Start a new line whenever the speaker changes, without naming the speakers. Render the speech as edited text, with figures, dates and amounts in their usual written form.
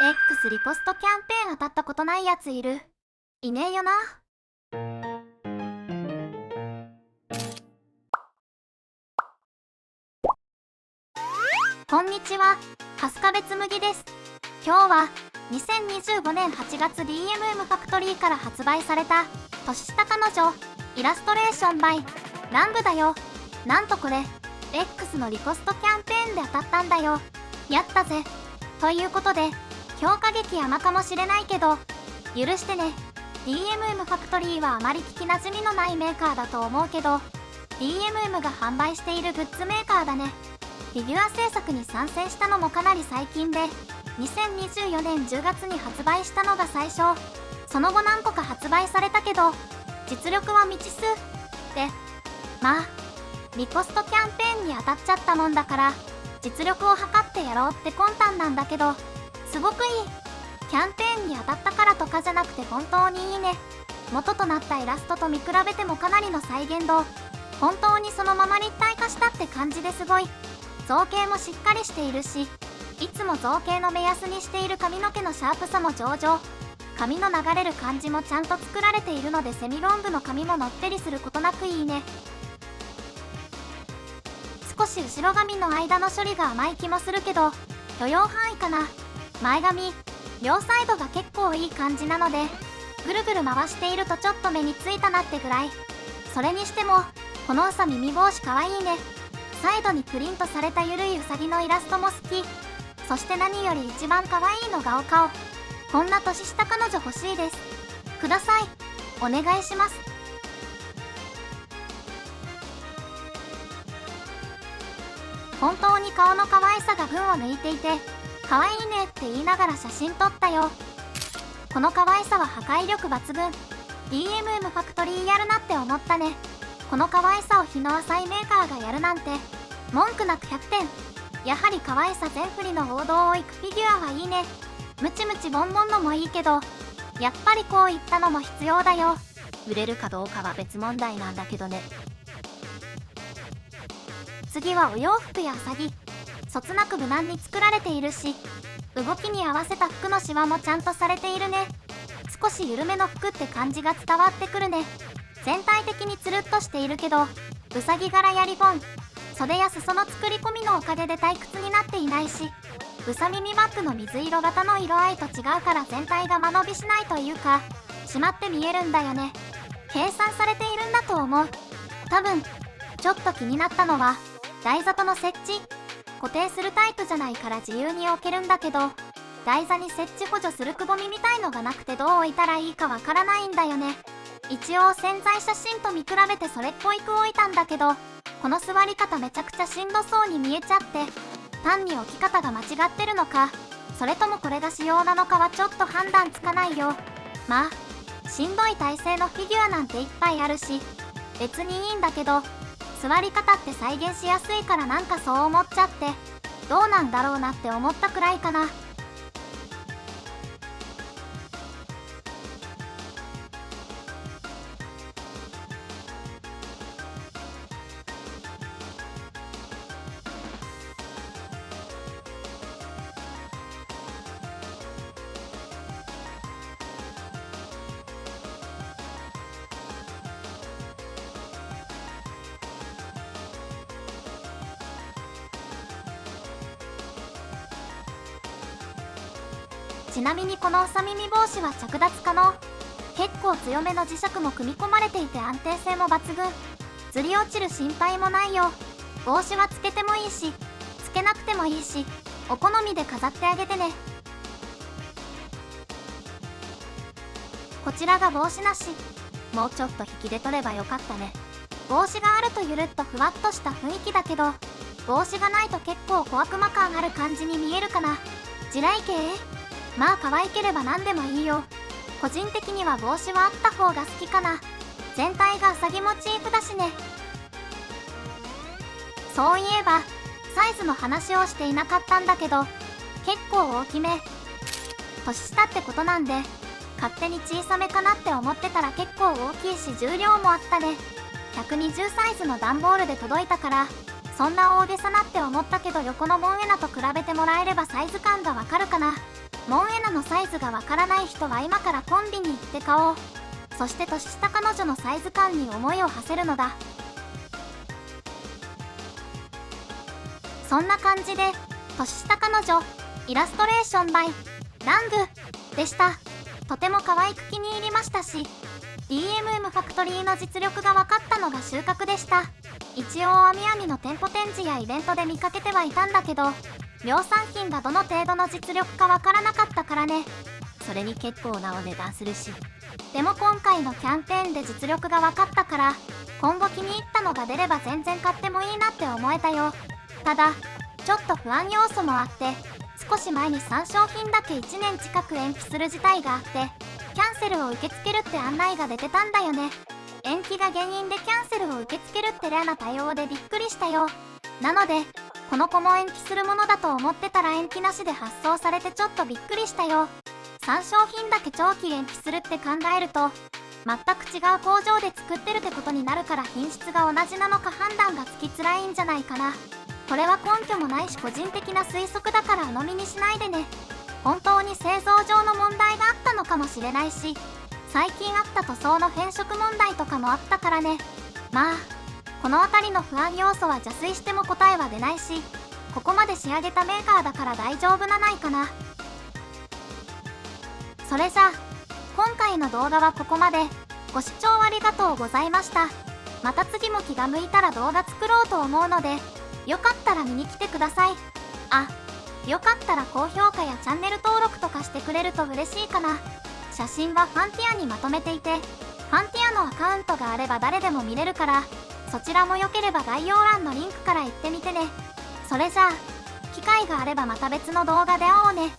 X リポストキャンペーン当たったことないやついる？いねえよな。こんにちは、春日部つむぎです。今日は2025年8月 DMM ファクトリーから発売された年下彼女イラストレーション by ランブだよ。なんとこれ X のリポストキャンペーンで当たったんだよ。やったぜ。ということで強化劇甘かもしれないけど許してね。 DMM ファクトリーはあまり聞きなじみのないメーカーだと思うけど DMM が販売しているグッズメーカーだね。フィギュア制作に参戦したのもかなり最近で2024年10月に発売したのが最初。その後何個か発売されたけど実力は未知数で、まあリポストキャンペーンに当たっちゃったもんだから実力を測ってやろうって魂胆なんだけど、すごくいい。キャンペーンに当たったからとかじゃなくて本当にいいね。元となったイラストと見比べてもかなりの再現度。本当にそのまま立体化したって感じですごい。造形もしっかりしているし、いつも造形の目安にしている髪の毛のシャープさも上々。髪の流れる感じもちゃんと作られているのでセミロングの髪ものってりすることなくいいね。少し後ろ髪の間の処理が甘い気もするけど許容範囲かな。前髪両サイドが結構いい感じなのでぐるぐる回しているとちょっと目についたなってぐらい。それにしてもこのうさ耳帽子かわいいね。サイドにプリントされたゆるいうさぎのイラストも好き。そして何より一番かわいいのがお顔。こんな年下彼女欲しいです。ください。お願いします。本当に顔の可愛さが群を抜いていて可愛いねって言いながら写真撮ったよ。この可愛さは破壊力抜群。 DMM ファクトリーやるなって思ったね。この可愛さを日の浅いメーカーがやるなんて文句なく100点。やはり可愛さ全振りの王道を行くフィギュアはいいね。ムチムチボンボンのもいいけどやっぱりこういったのも必要だよ。売れるかどうかは別問題なんだけどね。次はお洋服やうさぎ。そつなく無難に作られているし動きに合わせた服のシワもちゃんとされているね。少し緩めの服って感じが伝わってくるね。全体的につるっとしているけどうさぎ柄やリボン、袖や裾の作り込みのおかげで退屈になっていないし、うさ耳バッグの水色型の色合いと違うから全体が間延びしないというか締まって見えるんだよね。計算されているんだと思う。多分ちょっと気になったのは台座との設置。固定するタイプじゃないから自由に置けるんだけど台座に設置補助するくぼみみたいのがなくてどう置いたらいいかわからないんだよね。一応潜在写真と見比べてそれっぽいく置いたんだけどこの座り方めちゃくちゃしんどそうに見えちゃって単に置き方が間違ってるのかそれともこれが仕様なのかはちょっと判断つかないよ。まあしんどい体勢のフィギュアなんていっぱいあるし別にいいんだけど座り方って再現しやすいからなんかそう思っちゃってどうなんだろうなって思ったくらいかな。ちなみにこのうさ耳帽子は着脱可能。結構強めの磁石も組み込まれていて安定性も抜群。ずり落ちる心配もないよ。帽子はつけてもいいしつけなくてもいいしお好みで飾ってあげてね。こちらが帽子なし。もうちょっと引きで取ればよかったね。帽子があるとゆるっとふわっとした雰囲気だけど帽子がないと結構小悪魔感ある感じに見えるかな。地雷系？まあ可愛ければ何でもいいよ。個人的には帽子はあった方が好きかな。全体がうさぎモチーフだしね。そういえばサイズの話をしていなかったんだけど結構大きめ。年下ってことなんで勝手に小さめかなって思ってたら結構大きいし重量もあったね。120サイズの段ボールで届いたからそんな大げさなって思ったけど横のモンエナと比べてもらえればサイズ感がわかるかな。モンエのサイズがわからない人は今からコンビニ行って買おう。そして年下彼女のサイズ感に思いを馳せるのだ。そんな感じで年下彼女イラストレーション by ラングでした。とても可愛く気に入りましたし、 DMM ファクトリーの実力が分かったのが収穫でした。一応あみあみの店舗展示やイベントで見かけてはいたんだけど、量産品がどの程度の実力か分からなかったからね。
それに結構なお値段するし。
でも今回のキャンペーンで実力が分かったから、今後気に入ったのが出れば全然買ってもいいなって思えたよ。ただちょっと不安要素もあって、少し前に3商品だけ1年近く延期する事態があって、キャンセルを受け付けるって案内が出てたんだよね。延期が原因でキャンセルを受け付けるってレアな対応でびっくりしたよ。なのでこの子も延期するものだと思ってたら延期なしで発送されてちょっとびっくりしたよ。3商品だけ長期延期するって考えると、全く違う工場で作ってるってことになるから、品質が同じなのか判断がつきづらいんじゃないかな。これは根拠もないし個人的な推測だから鵜呑みにしないでね。本当に製造上の問題があったのかもしれないし、最近あった塗装の変色問題とかもあったからね。まあこの辺りの不安要素は邪推しても答えは出ないし、ここまで仕上げたメーカーだから大丈夫なないかな。それじゃあ今回の動画はここまで。ご視聴ありがとうございました。また次も気が向いたら動画作ろうと思うので、よかったら見に来てください。あ、よかったら高評価やチャンネル登録とかしてくれると嬉しいかな。写真はファンティアにまとめていて、ファンティアのアカウントがあれば誰でも見れるから、そちらもよければ概要欄のリンクから行ってみてね。それじゃあ機会があればまた別の動画で会おうね。